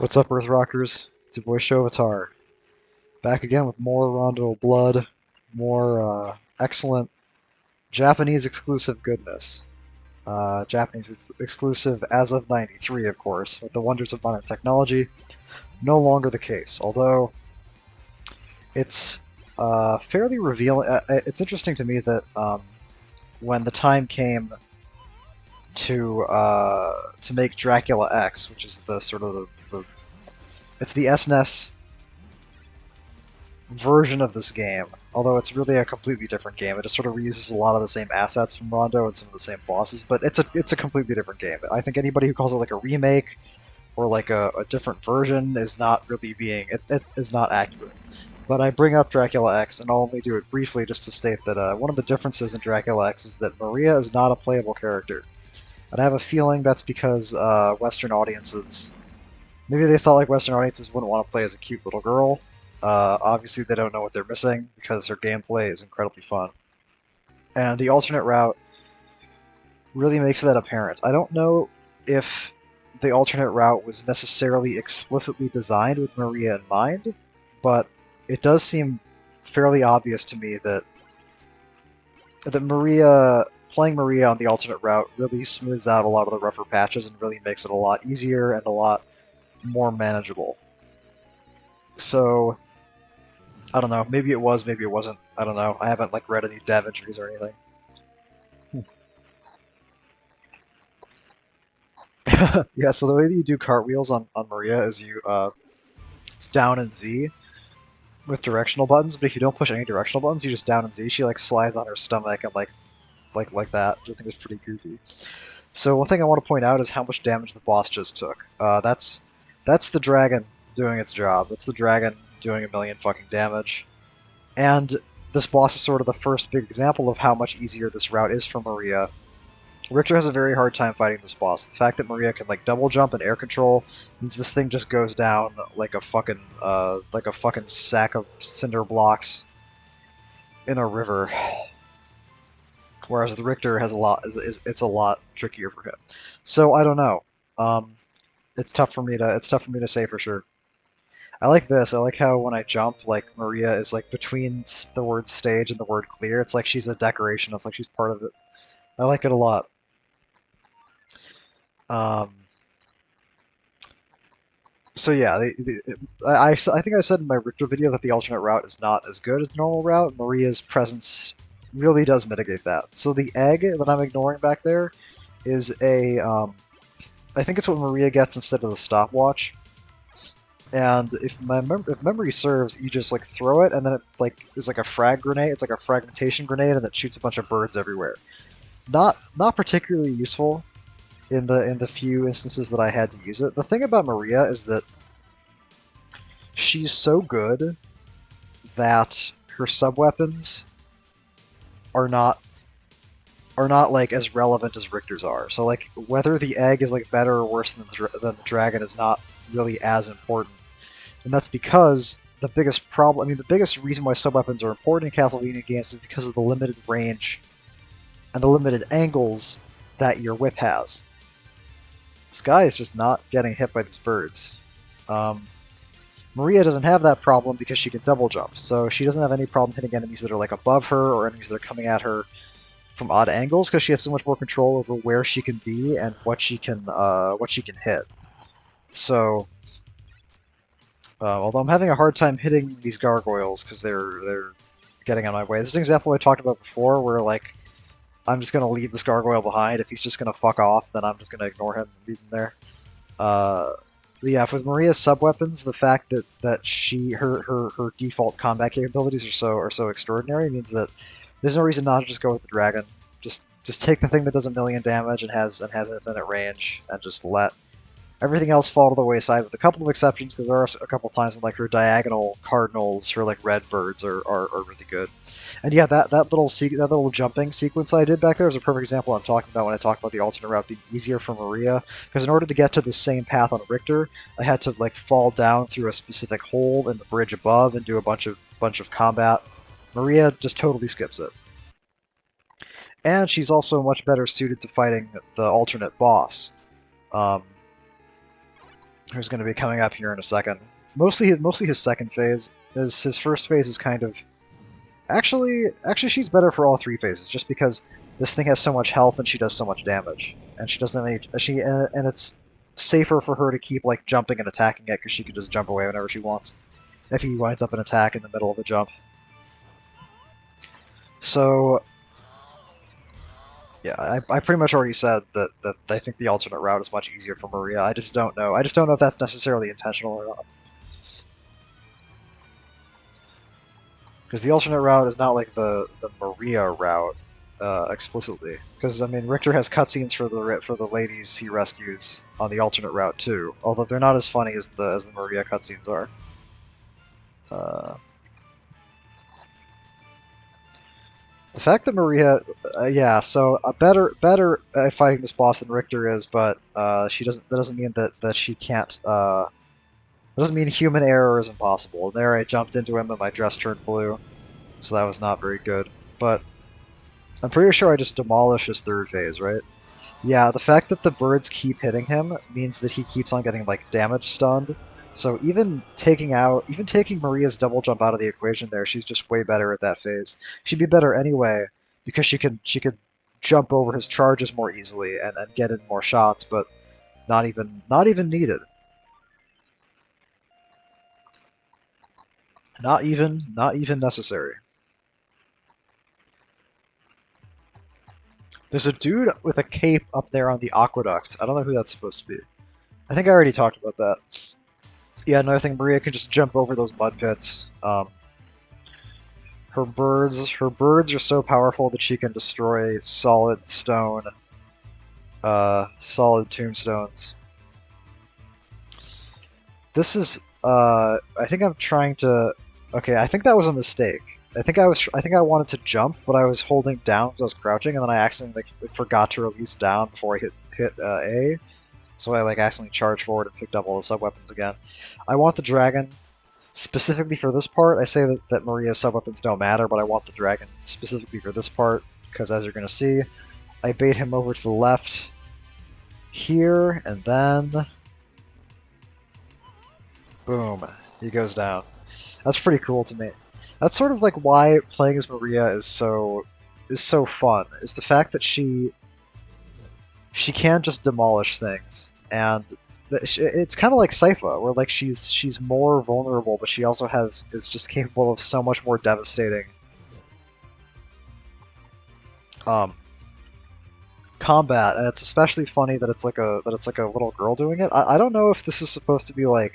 What's up, Earth Rockers? It's your boy Shovatar. Back again with more Rondo Blood, more excellent Japanese exclusive goodness. Japanese exclusive as of '93, of course, with the wonders of modern technology. No longer the case, although it's fairly revealing. It's interesting to me that when the time came to make Dracula X, which is the sort of the it's the SNES version of this game, although it's really a completely different game. It just sort of reuses a lot of the same assets from Rondo and some of the same bosses, but it's a completely different game. I think anybody who calls it like a remake or like a different version is not really it is not accurate. But I bring up Dracula X, and I'll only do it briefly just to state that one of the differences in Dracula X is that Maria is not a playable character. And I have a feeling that's because Western audiences, maybe they thought like Western audiences wouldn't want to play as a cute little girl. Obviously, they don't know what they're missing because her gameplay is incredibly fun. And the alternate route really makes that apparent. I don't know if the alternate route was necessarily explicitly designed with Maria in mind, but it does seem fairly obvious to me that playing Maria on the alternate route really smooths out a lot of the rougher patches and really makes it a lot easier and a lot more manageable. So I don't know. Maybe it was, maybe it wasn't. I don't know. I haven't like read any dev entries or anything. Yeah. So the way that you do cartwheels on Maria is it's down and Z with directional buttons. But if you don't push any directional buttons, you just down and Z. She like slides on her stomach and like that, which I think is pretty goofy. So one thing I want to point out is how much damage the boss just took. That's the dragon doing its job. That's the dragon doing a million fucking damage. And this boss is sort of the first big example of how much easier this route is for Maria. Richter has a very hard time fighting this boss. The fact that Maria can like double jump and air control means this thing just goes down like a fucking sack of cinder blocks in a river. Whereas the Richter has a lot it's a lot trickier for him. So I don't know. It's tough for me to say for sure. I like this. I like how when I jump, like Maria is like between the word stage and the word clear. It's like she's a decoration. It's like she's part of it. I like it a lot. Um, so yeah, I think I said in my Richter video that the alternate route is not as good as the normal route. Maria's presence really does mitigate that. So the egg that I'm ignoring back there is I think it's what Maria gets instead of the stopwatch. And if memory serves, you just like throw it, and then it like is like a frag grenade. It's like a fragmentation grenade, and it shoots a bunch of birds everywhere. Not particularly useful in the few instances that I had to use it. The thing about Maria is that she's so good that her sub weapons are not like as relevant as Richter's are. So like whether the egg is like better or worse than the dragon is not really as important, and that's because the biggest problem. I mean, the biggest reason why sub weapons are important in Castlevania games is because of the limited range and the limited angles that your whip has. This guy is just not getting hit by these birds. Maria doesn't have that problem because she can double jump, so she doesn't have any problem hitting enemies that are like above her or enemies that are coming at her from odd angles because she has so much more control over where she can be and what she can hit. So, although I'm having a hard time hitting these gargoyles because they're getting on my way. This is an example I talked about before, where like I'm just gonna leave this gargoyle behind. If he's just gonna fuck off, then I'm just gonna ignore him and leave him there. But yeah, with Maria's sub weapons, the fact that her default combat capabilities are so extraordinary means that there's no reason not to just go with the dragon. Just take the thing that does a million damage and has infinite range, and just let everything else fall to the wayside, with a couple of exceptions, because there are a couple times when like her diagonal cardinals, her like red birds are really good. And yeah, that little jumping sequence I did back there is a perfect example I'm talking about when I talk about the alternate route being easier for Maria. Because in order to get to the same path on Richter, I had to like fall down through a specific hole in the bridge above and do a bunch of combat. Maria just totally skips it. And she's also much better suited to fighting the alternate boss. who's going to be coming up here in a second. Mostly his second phase. His first phase is kind of actually she's better for all three phases, just because this thing has so much health and she does so much damage, and she doesn't have any and it's safer for her to keep like jumping and attacking it because she can just jump away whenever she wants if he winds up an attack in the middle of a jump. So yeah, I pretty much already said that I think the alternate route is much easier for Maria. I just don't know. I just don't know if that's necessarily intentional or not. Because the alternate route is not like the Maria route explicitly. Because I mean, Richter has cutscenes for the ladies he rescues on the alternate route too, although they're not as funny as the Maria cutscenes are. Uh, the fact that Maria, yeah, so better at fighting this boss than Richter is, but she doesn't. That doesn't mean that she can't. That doesn't mean human error is impossible. And there, I jumped into him and my dress turned blue, so that was not very good. But I'm pretty sure I just demolished his third phase, right? Yeah, the fact that the birds keep hitting him means that he keeps on getting like damage stunned. So even taking Maria's double jump out of the equation there, she's just way better at that phase. She'd be better anyway because she could jump over his charges more easily and get in more shots, but not even needed. Not even necessary. There's a dude with a cape up there on the aqueduct. I don't know who that's supposed to be. I think I already talked about that. Yeah, another thing, Maria can just jump over those mud pits. Her birds are so powerful that she can destroy solid stone, solid tombstones. This is, I think I'm trying to. Okay, I think that was a mistake. I think I wanted to jump, but I was holding down because I was crouching, and then I accidentally forgot to release down before I hit A. So I like accidentally charged forward and picked up all the sub weapons again. I want the dragon specifically for this part. I say that Maria's sub weapons don't matter, but I want the dragon specifically for this part because, as you're gonna see, I bait him over to the left here, and then boom, he goes down. That's pretty cool to me. That's sort of like why playing as Maria is so fun. Is the fact that she can just demolish things, and it's kind of like Sypha, where like she's more vulnerable, but she also is just capable of so much more devastating um, combat, and it's especially funny that it's like a little girl doing it. I don't know if this is supposed to be like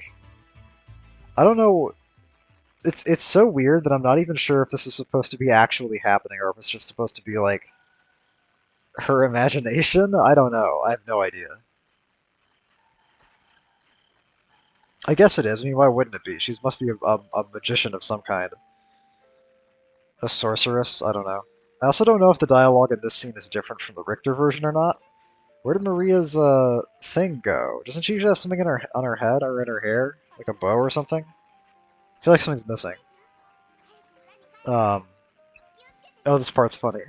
I don't know. It's so weird that I'm not even sure if this is supposed to be actually happening or if it's just supposed to be like her imagination. I don't know. I have no idea. I guess it is. I mean, why wouldn't it be? She must be a magician of some kind. A sorceress? I don't know. I also don't know if the dialogue in this scene is different from the Richter version or not. Where did Maria's thing go? Doesn't she usually have something in her on her head or in her hair, like a bow or something? I feel like something's missing. Um. Oh, this part's funny.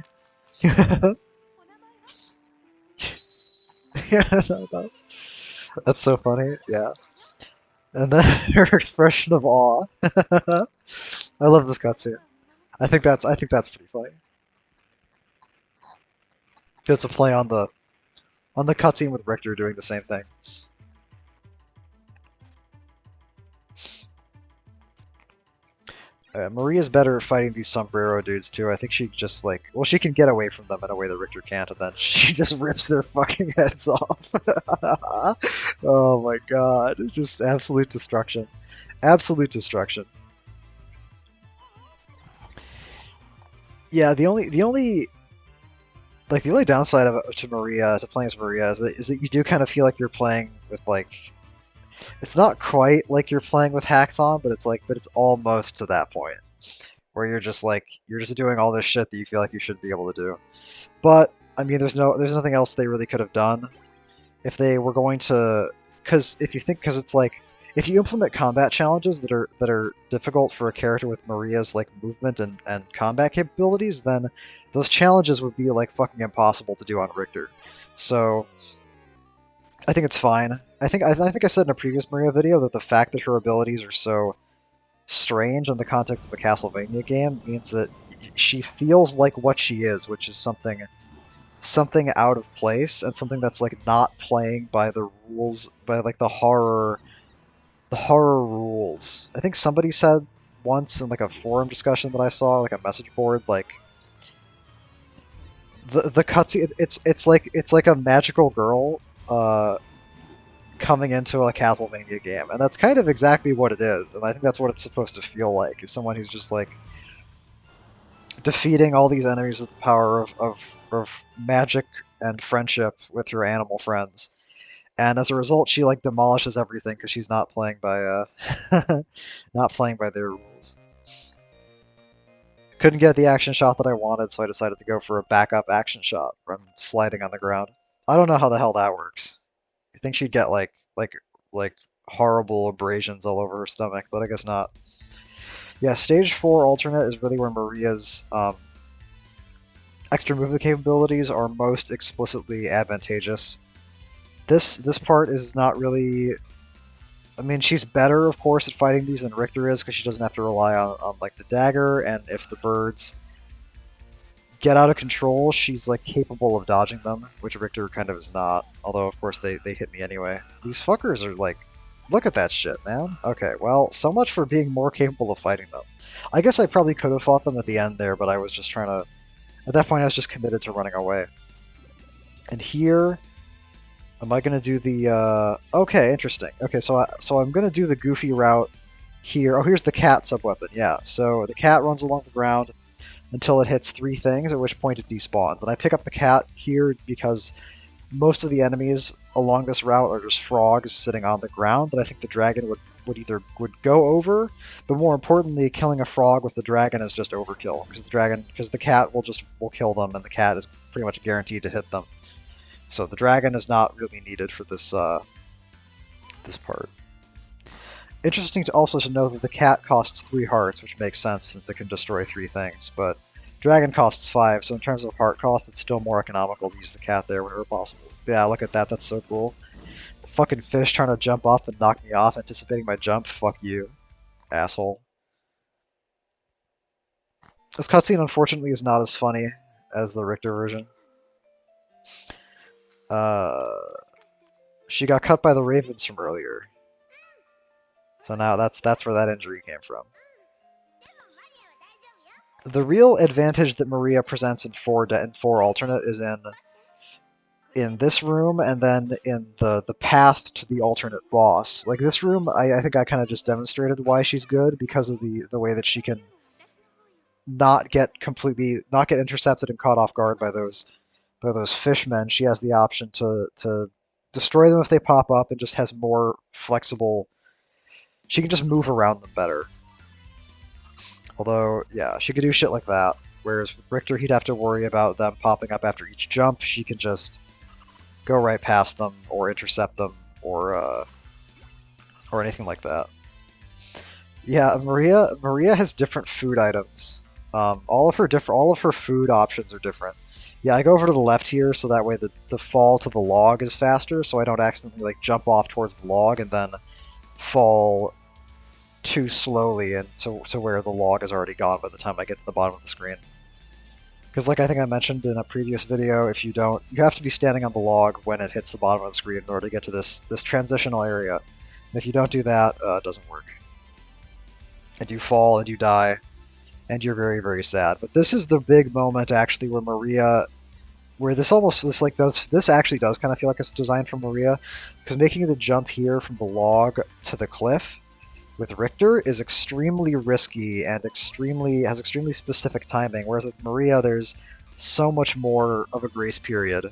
Yeah, no, no. That's so funny. Yeah. And then her expression of awe. I love this cutscene. I think that's pretty funny. It's a play on the cutscene with Richter doing the same thing. Maria's better at fighting these sombrero dudes too. I think she just like, well, she can get away from them in a way that Richter can't, and then she just rips their fucking heads off. Oh my god, it's just absolute destruction, absolute destruction. Yeah, the only downside of to Maria to playing as Maria is that you do kind of feel like you're playing with like it's not quite like you're playing with hacks on, but it's almost to that point where you're just doing all this shit that you feel like you should be able to do. But I mean, there's nothing else they really could have done if they were going to, because it's like if you implement combat challenges that are difficult for a character with Maria's like movement and combat capabilities, then those challenges would be like fucking impossible to do on Richter. So I think it's fine. I think I said in a previous Maria video that the fact that her abilities are so strange in the context of a Castlevania game means that she feels like what she is, which is something out of place and something that's like not playing by the rules, by like the horror rules. I think somebody said once in like a forum discussion that I saw, like a message board, like the cutscene. It's like a magical girl coming into a Castlevania game, and that's kind of exactly what it is. And I think that's what it's supposed to feel like: is someone who's just like defeating all these enemies with the power of magic and friendship with your animal friends. And as a result, she like demolishes everything because she's not playing by not playing by their rules. Couldn't get the action shot that I wanted, so I decided to go for a backup action shot from sliding on the ground. I don't know how the hell that works. I think she'd get like horrible abrasions all over her stomach, but I guess not. Yeah, stage 4 alternate is really where Maria's extra movement capabilities are most explicitly advantageous. This part is not really. I mean, she's better, of course, at fighting these than Richter is because she doesn't have to rely on like the dagger, and if the birds get out of control, she's like capable of dodging them, which Richter kind of is not. Although, of course, they hit me anyway. These fuckers are like, look at that shit, man. Okay, well, so much for being more capable of fighting them. I guess I probably could have fought them at the end there, but I was just trying to. At that point, I was just committed to running away. And here, am I gonna do the? Okay, interesting. Okay, so I'm gonna do the goofy route here. Oh, here's the cat subweapon. Yeah, so the cat runs along the ground until it hits 3 things, at which point it despawns. And I pick up the cat here because most of the enemies along this route are just frogs sitting on the ground that I think the dragon would go over, but more importantly, killing a frog with the dragon is just overkill because the cat will kill them, and the cat is pretty much guaranteed to hit them. So the dragon is not really needed for this part. Interesting to also to know that the cat costs 3 hearts, which makes sense since it can destroy 3 things, but dragon costs 5, so in terms of heart cost, it's still more economical to use the cat there whenever possible. Yeah, look at that, that's so cool. The fucking fish trying to jump off and knock me off, anticipating my jump, fuck you, asshole. This cutscene, unfortunately, is not as funny as the Richter version. She got cut by the ravens from earlier. So now that's where that injury came from. The real advantage that Maria presents in 4 alternate is in this room and then in the path to the alternate boss. Like this room, I think I kind of just demonstrated why she's good because of the way that she can not get intercepted and caught off guard by those fishmen. She has the option to destroy them if they pop up and just has more flexible. She can just move around them better. Although, yeah, she could do shit like that. Whereas with Richter, he'd have to worry about them popping up after each jump. She can just go right past them or intercept them or anything like that. Yeah, Maria has different food items. All of her food options are different. Yeah, I go over to the left here so that way the fall to the log is faster, so I don't accidentally like jump off towards the log and then fall too slowly and to where the log is already gone by the time I get to the bottom of the screen. Because like I think I mentioned in a previous video, you have to be standing on the log when it hits the bottom of the screen in order to get to this transitional area. And if you don't do that, it doesn't work. And you fall and you die, and you're very, very sad. But this is the big moment actually where this actually does kind of feel like it's designed for Maria, because making the jump here from the log to the cliff with Richter is extremely risky and has extremely specific timing, whereas with Maria there's so much more of a grace period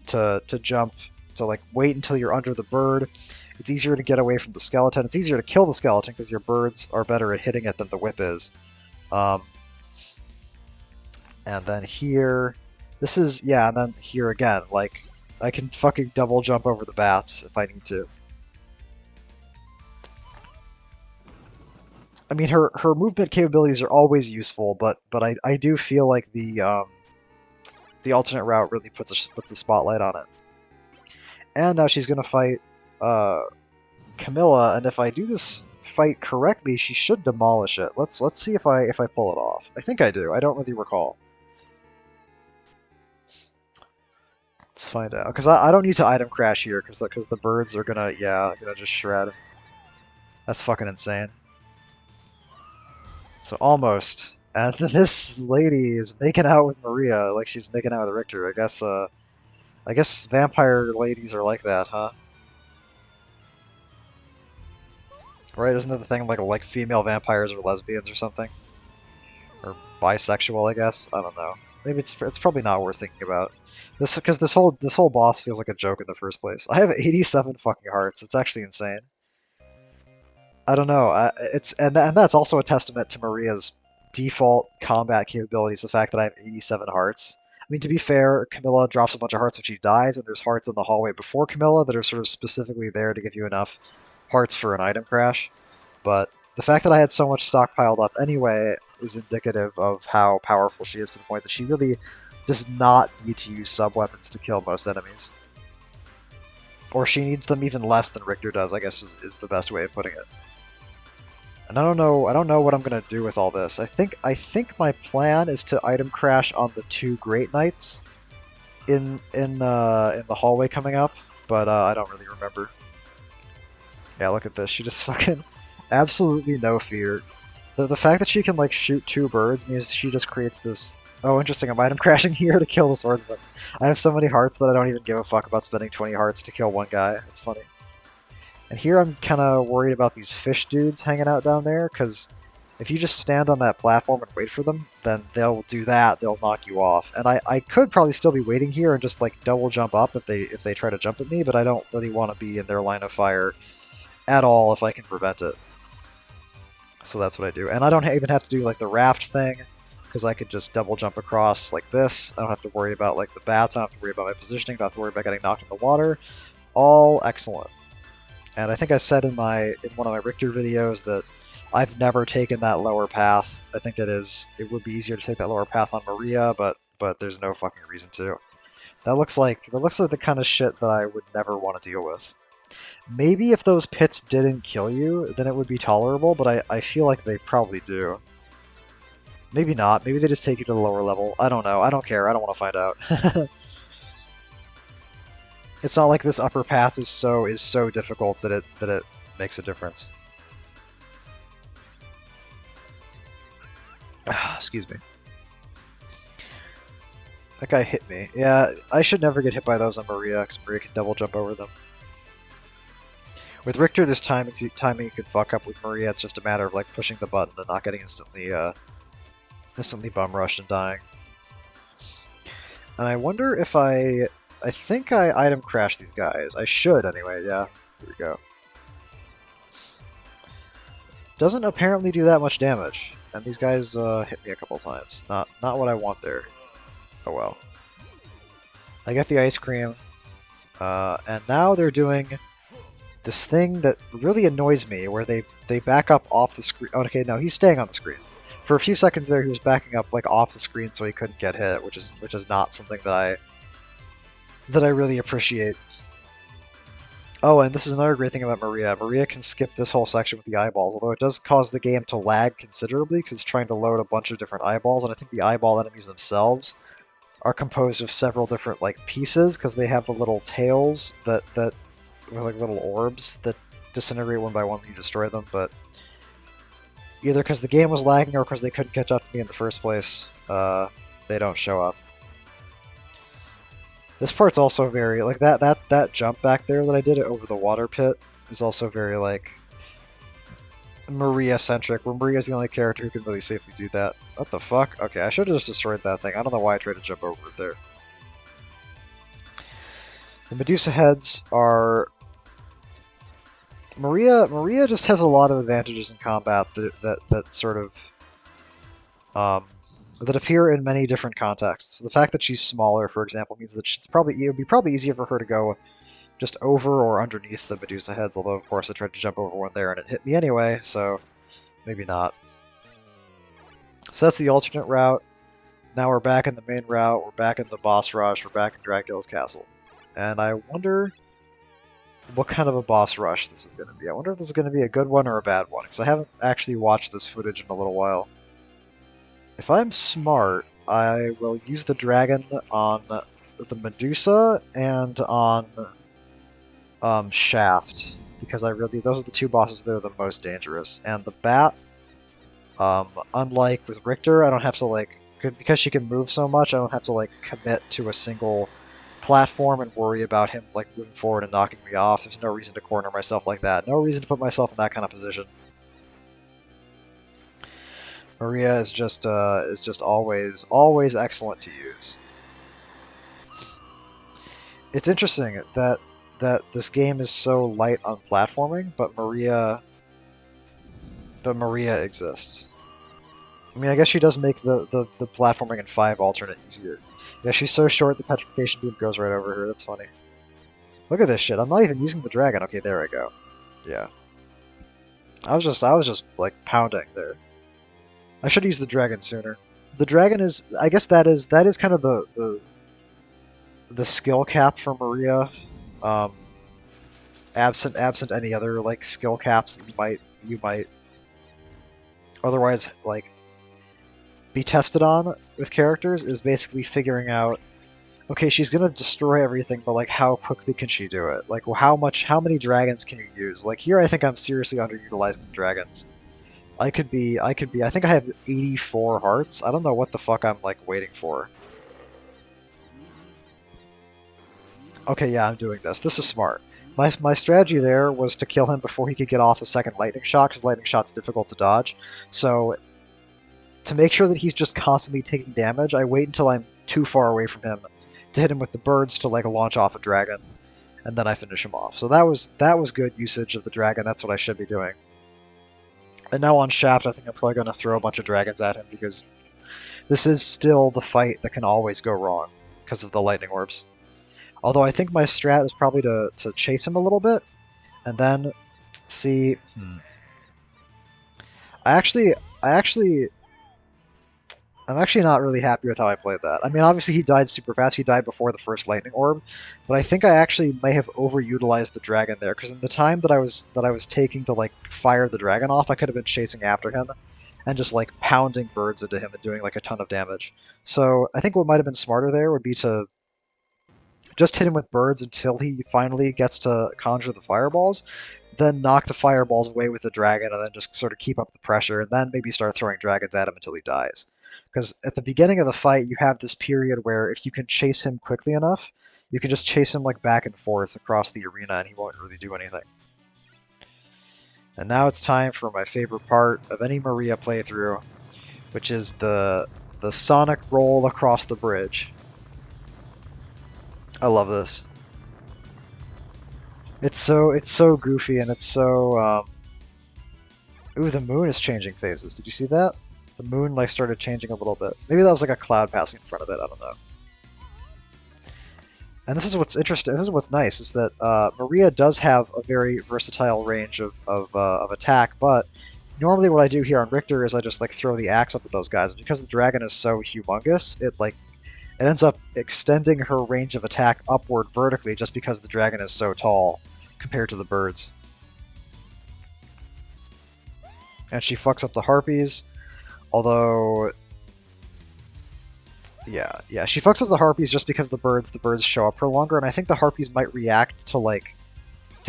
to jump, to like wait until you're under the bird. It's easier to get away from the skeleton. It's easier to kill the skeleton because your birds are better at hitting it than the whip is. And then here, and then here again, like, I can fucking double jump over the bats if I need to. I mean, her movement capabilities are always useful, but I do feel like the alternate route really puts a spotlight on it. And now she's gonna fight uh, Camilla, and if I do this fight correctly, she should demolish it. Let's see if I pull it off. I think I do. I don't really recall. Let's find out. Because I don't need to item crash here, because the birds are gonna just shred. That's fucking insane. So almost. And this lady is making out with Maria like she's making out with Richter. I guess vampire ladies are like that, huh? Right? Isn't that the thing like female vampires are lesbians or something? Or bisexual, I guess. I don't know. Maybe it's probably not worth thinking about. This because this whole boss feels like a joke in the first place. I have 87 fucking hearts. It's actually insane. I don't know. And that's also a testament to Maria's default combat capabilities. The fact that I have 87 hearts. I mean, to be fair, Camilla drops a bunch of hearts when she dies, and there's hearts in the hallway before Camilla that are sort of specifically there to give you enough hearts for an item crash. But the fact that I had so much stockpiled up anyway is indicative of how powerful she is, to the point that she really does not need to use sub-weapons to kill most enemies. Or she needs them even less than Richter does, I guess is the best way of putting it. And I don't know what I'm gonna do with all this. I think my plan is to item crash on the 2 Great Knights in the hallway coming up, but I don't really remember. Yeah, look at this. She just fucking absolutely no fear. The fact that she can like shoot 2 birds means she just creates this. Oh, interesting. I'm item crashing here to kill the swordsman. I have so many hearts that I don't even give a fuck about spending 20 hearts to kill one guy. It's funny. And here I'm kind of worried about these fish dudes hanging out down there, because if you just stand on that platform and wait for them, then they'll do that. They'll knock you off. And I could probably still be waiting here and just like double jump up if they try to jump at me, but I don't really want to be in their line of fire at all if I can prevent it. So that's what I do. And I don't even have to do like the raft thing, because I could just double jump across like this. I don't have to worry about like the bats. I don't have to worry about my positioning. I don't have to worry about getting knocked in the water. All excellent. And I think I said in one of my Richter videos that I've never taken that lower path. I think it would be easier to take that lower path on Maria, but there's no fucking reason to. That looks like the kind of shit that I would never want to deal with. Maybe if those pits didn't kill you, then it would be tolerable, but I feel like they probably do. Maybe not. Maybe they just take you to the lower level. I don't know. I don't care. I don't want to find out. It's not like this upper path is so difficult that it makes a difference. Excuse me. That guy hit me. Yeah, I should never get hit by those on Maria, because Maria can double jump over them. With Richter, this timing you could fuck up. With Maria, it's just a matter of like pushing the button and not getting instantly bum rushed and dying. And I wonder if I think I item crash these guys. I should anyway. Yeah, here we go. Doesn't apparently do that much damage, and these guys hit me a couple times. Not what I want there. Oh well. I get the ice cream, and now they're doing this thing that really annoys me, where they back up off the screen. Oh, okay, no, he's staying on the screen. For a few seconds there, he was backing up like off the screen so he couldn't get hit, which is not something that I really appreciate. Oh, and this is another great thing about Maria. Maria can skip this whole section with the eyeballs, although it does cause the game to lag considerably because it's trying to load a bunch of different eyeballs, and I think the eyeball enemies themselves are composed of several different like pieces, because they have the little tails that with like little orbs that disintegrate one by one when you destroy them, but either because the game was lagging or because they couldn't catch up to me in the first place, they don't show up. This part's also very like that jump back there that I did over the water pit is also very like Maria centric, where Maria's the only character who can really safely do that. What the fuck? Okay, I should have just destroyed that thing. I don't know why I tried to jump over it there. The Medusa heads are Maria just has a lot of advantages in combat that sort of that appear in many different contexts. The fact that she's smaller, for example, means that it would be probably easier for her to go just over or underneath the Medusa heads, although of course I tried to jump over one there and it hit me anyway, so maybe not. So that's the alternate route. Now we're back in the main route, we're back in the boss rush, we're back in Dracula's castle. And I wonder what kind of a boss rush this is going to be. I wonder if this is going to be a good one or a bad one, because I haven't actually watched this footage in a little while. If I'm smart, I will use the dragon on the Medusa and on Shaft, because those are the two bosses that are the most dangerous. And the bat, unlike with Richter, I don't have to because she can move so much, I don't have to commit to a single platform and worry about him moving forward and knocking me off. There's no reason to corner myself like that. No reason to put myself in that kind of position. Maria is just always excellent to use. It's interesting that this game is so light on platforming, but Maria exists. I mean, I guess she does make the platforming in 5 alternate easier. Yeah, she's so short the petrification beam goes right over her. That's funny. Look at this shit. I'm not even using the dragon. Okay, there I go. Yeah. I was just pounding there. I should use the dragon sooner. The dragon is, I guess that is kind of the skill cap for Maria. Absent any other skill caps that you might otherwise be tested on with characters, is basically figuring out, okay, she's gonna destroy everything, but how quickly can she do it? How many dragons can you use? Here I think I'm seriously underutilizing dragons. I think I have 84 hearts. I don't know what the fuck I'm waiting for. Okay, yeah, I'm doing this. This is smart. My strategy there was to kill him before he could get off the second lightning shot, because lightning shot's difficult to dodge. So, to make sure that he's just constantly taking damage, I wait until I'm too far away from him to hit him with the birds to launch off a dragon, and then I finish him off. So that was good usage of the dragon. That's what I should be doing. And now on Shaft, I think I'm probably going to throw a bunch of dragons at him, because this is still the fight that can always go wrong because of the lightning orbs. Although I think my strat is probably to chase him a little bit, and then see. I'm actually not really happy with how I played that. I mean, obviously he died super fast. He died before the first lightning orb, but I think I actually may have overutilized the dragon there, because in the time that I was taking to fire the dragon off, I could have been chasing after him and just pounding birds into him and doing a ton of damage. So I think what might have been smarter there would be to just hit him with birds until he finally gets to conjure the fireballs, then knock the fireballs away with the dragon, and then just sort of keep up the pressure, and then maybe start throwing dragons at him until he dies. Because at the beginning of the fight, you have this period where if you can chase him quickly enough, you can just chase him back and forth across the arena, and he won't really do anything. And now it's time for my favorite part of any Maria playthrough, which is the sonic roll across the bridge. I love this. It's so goofy, and it's so ooh, the moon is changing phases. Did you see that? The moon started changing a little bit. Maybe that was a cloud passing in front of it. I don't know. And this is what's interesting. This is what's nice, is that Maria does have a very versatile range of attack. But normally, what I do here on Richter is I just throw the axe up at those guys. Because the dragon is so humongous, it ends up extending her range of attack upward vertically, just because the dragon is so tall compared to the birds. And she fucks up the harpies. Although, yeah, she fucks up the harpies just because the birds show up for longer, and I think the harpies might react to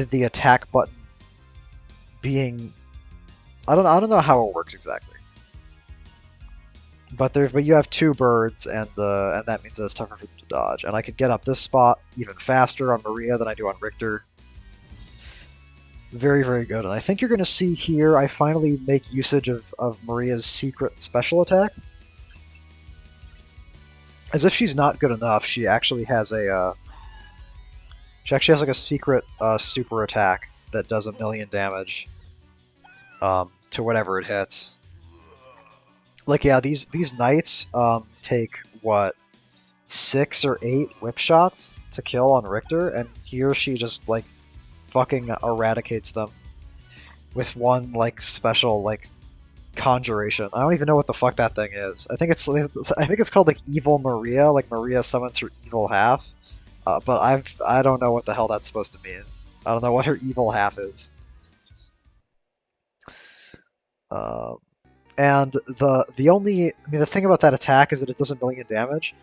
the attack button being. I don't know how it works exactly. But you have 2 birds, and that means that it's tougher for them to dodge. And I could get up this spot even faster on Maria than I do on Richter. Very, very good. And I think you're going to see here, I finally make usage of Maria's secret special attack. As if she's not good enough, she actually has a secret super attack that does 1,000,000 damage to whatever it hits. Yeah, these knights take what, 6 or 8 whip shots to kill on Richter, and here she just fucking eradicates them with one special conjuration. I don't even know what the fuck that thing is. I think it's called Evil Maria, Maria summons her evil half. But I don't know what the hell that's supposed to mean. I don't know what her evil half is. Um, and the thing about that attack is that it does a million damage,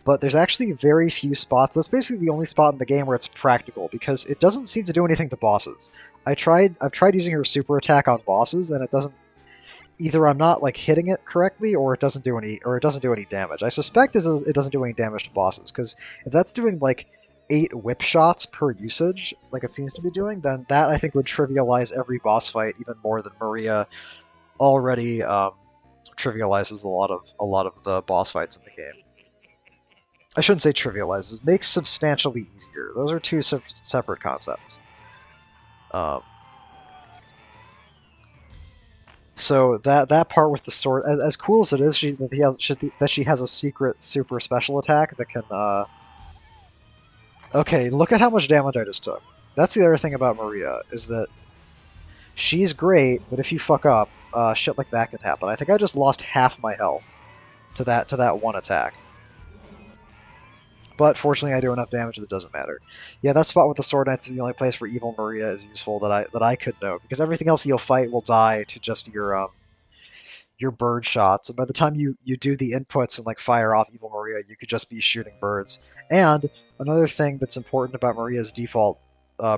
but there's actually very few spots. That's basically the only spot in the game where it's practical because it doesn't seem to do anything to bosses. I've tried using her super attack on bosses, and it doesn't. Either I'm not like hitting it correctly, or it doesn't do any damage. I suspect it doesn't do any damage to bosses because if that's doing like 8 whip shots per usage, like it seems to be doing, then that I think would trivialize every boss fight even more than Maria already trivializes a lot of the boss fights in the game. I shouldn't say trivializes, makes substantially easier. Those are two separate concepts. Um, so that part with the sword, as cool as it is, that she has a secret super special attack that can. Okay, look at how much damage I just took. That's the other thing about Maria is that she's great, but if you fuck up, shit like that can happen. I think I just lost half my health to that one attack. But fortunately, I do enough damage that it doesn't matter. Yeah, that spot with the Sword Knights is the only place where Evil Maria is useful that I could know, because everything else you'll fight will die to just your bird shots. And by the time you do the inputs and like fire off Evil Maria, you could just be shooting birds. And another thing that's important about Maria's default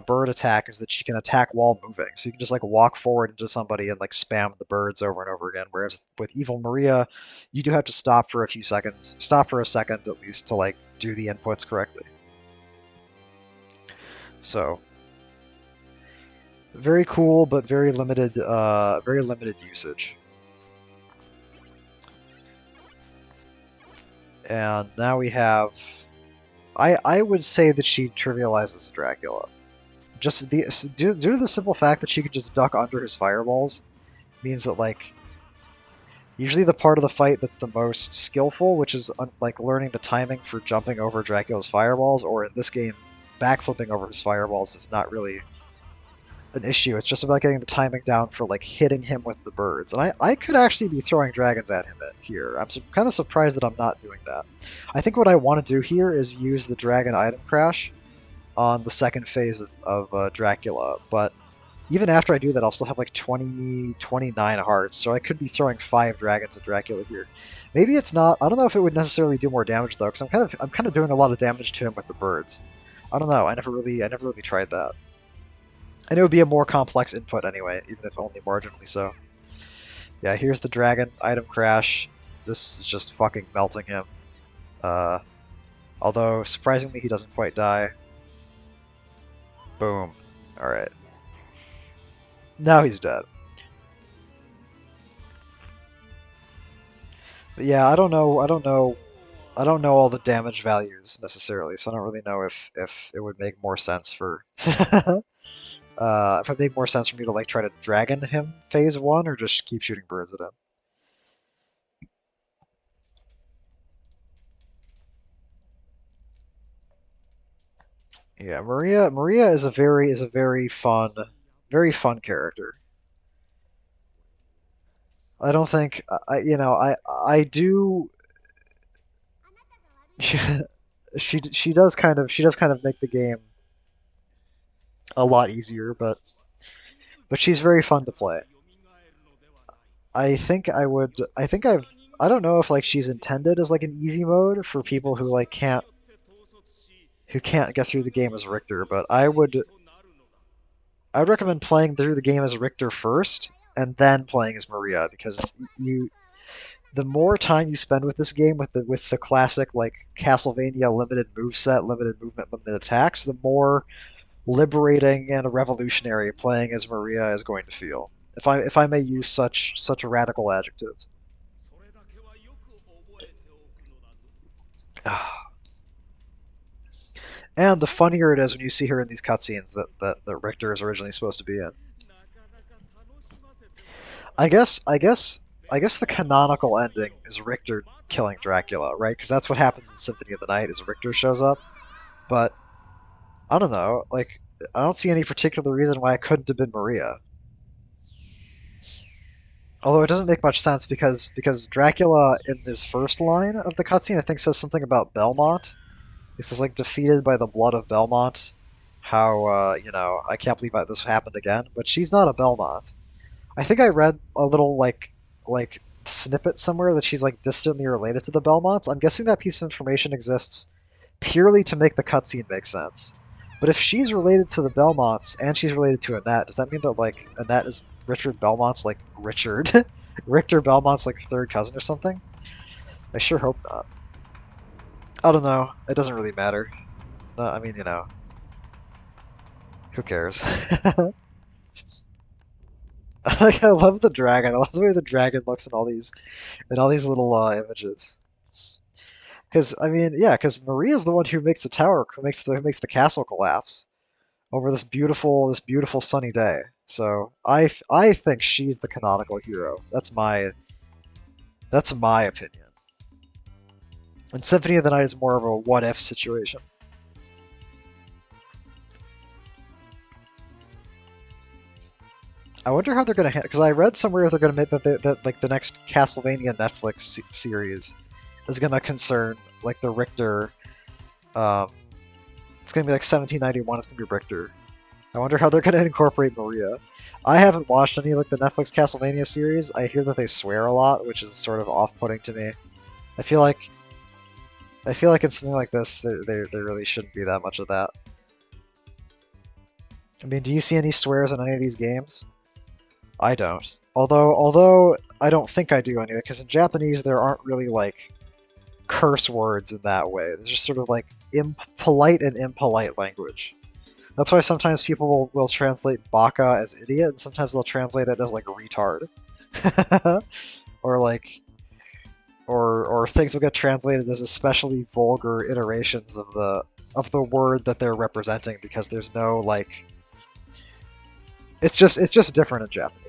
bird attack is that she can attack while moving. So you can just like walk forward into somebody and like spam the birds over and over again. Whereas with Evil Maria, you do have to stop for a few seconds, stop for a second at least to like do the inputs correctly. So very cool, but very limited usage. And now we have. I would say that she trivializes Dracula. Just due to the simple fact that she could just duck under his fireballs means that like usually the part of the fight that's the most skillful, which is like learning the timing for jumping over Dracula's fireballs, or in this game, backflipping over his fireballs, is not really an issue. It's just about getting the timing down for like hitting him with the birds. And I could actually be throwing dragons at him here. I'm kind of surprised that I'm not doing that. I think what I want to do here is use the dragon item crash on the second phase of Dracula, but even after I do that, I'll still have like 29 hearts, so I could be throwing 5 dragons at Dracula here. Maybe it's not. I don't know if it would necessarily do more damage though, because I'm kind of doing a lot of damage to him with the birds. I don't know. I never really tried that. And it would be a more complex input anyway, even if only marginally so. Yeah, here's the dragon item crash. This is just fucking melting him. Although surprisingly, he doesn't quite die. Boom. All right. Now he's dead. But yeah, I don't know all the damage values necessarily, so I don't really know if it would make more sense for if it made more sense for me to like try to dragon him phase 1 or just keep shooting birds at him. Yeah, Maria is a very fun character. I don't think I do. She does kind of make the game a lot easier, but she's very fun to play. I think I would. I think I've. I don't know if like she's intended as like an easy mode for people who like can't get through the game as Richter, but I would recommend playing through the game as Richter first and then playing as Maria because the more time you spend with this game with the classic like Castlevania limited moveset, limited movement, limited attacks, the more liberating and revolutionary playing as Maria is going to feel. If I may use such radical adjectives. And the funnier it is when you see her in these cutscenes that Richter is originally supposed to be in. I guess the canonical ending is Richter killing Dracula, right? Because that's what happens in Symphony of the Night is Richter shows up. But I don't know, like I don't see any particular reason why it couldn't have been Maria. Although it doesn't make much sense because Dracula in this first line of the cutscene I think says something about Belmont. It says like defeated by the blood of Belmont, how I can't believe this happened again. But she's not a Belmont. I think I read a little like snippet somewhere that she's like distantly related to the Belmonts. I'm guessing that piece of information exists purely to make the cutscene make sense. But if she's related to the Belmonts and she's related to Annette, does that mean that like Annette is Richard Belmont's like Richard Richter Belmont's like third cousin or something? I sure hope not. I don't know. It doesn't really matter. No, I mean, who cares? Like, I love the dragon. I love the way the dragon looks in all these little images. Because I mean, yeah, because Maria's the one who makes the tower, who makes the castle collapse over this beautiful sunny day. So I think she's the canonical hero. That's my opinion. And Symphony of the Night is more of a what if situation. I wonder how they're gonna because I read somewhere they're gonna make that like the next Castlevania Netflix series is gonna concern like the Richter. Um, it's gonna be like 1791. It's gonna be Richter. I wonder how they're gonna incorporate Maria. I haven't watched any like the Netflix Castlevania series. I hear that they swear a lot, which is sort of off-putting to me. I feel like I feel like in something like this, there really shouldn't be that much of that. I mean, do you see any swears in any of these games? I don't. Although I don't think I do anyway, because in Japanese there aren't really like curse words in that way. There's just sort of like polite and impolite language. That's why sometimes people will translate baka as idiot, and sometimes they'll translate it as like retard, or like or things will get translated as especially vulgar iterations of the word that they're representing because there's no like it's just different in Japanese.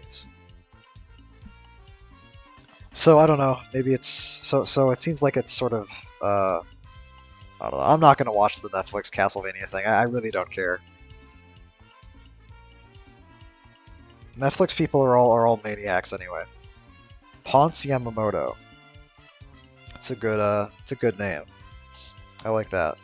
So I don't know. Maybe it's so. It seems like it's sort of. I don't know. I'm not gonna watch the Netflix Castlevania thing. I really don't care. Netflix people are all maniacs anyway. Ponce Yamamoto. It's a good name. I like that.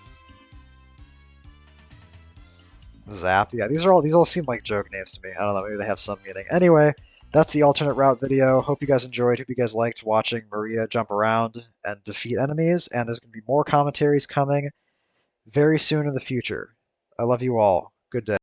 Zap. Yeah, these all seem like joke names to me. I don't know. Maybe they have some meaning. Anyway, that's the alternate route video. Hope you guys enjoyed. Hope you guys liked watching Maria jump around and defeat enemies. And there's gonna be more commentaries coming very soon in the future. I love you all. Good day.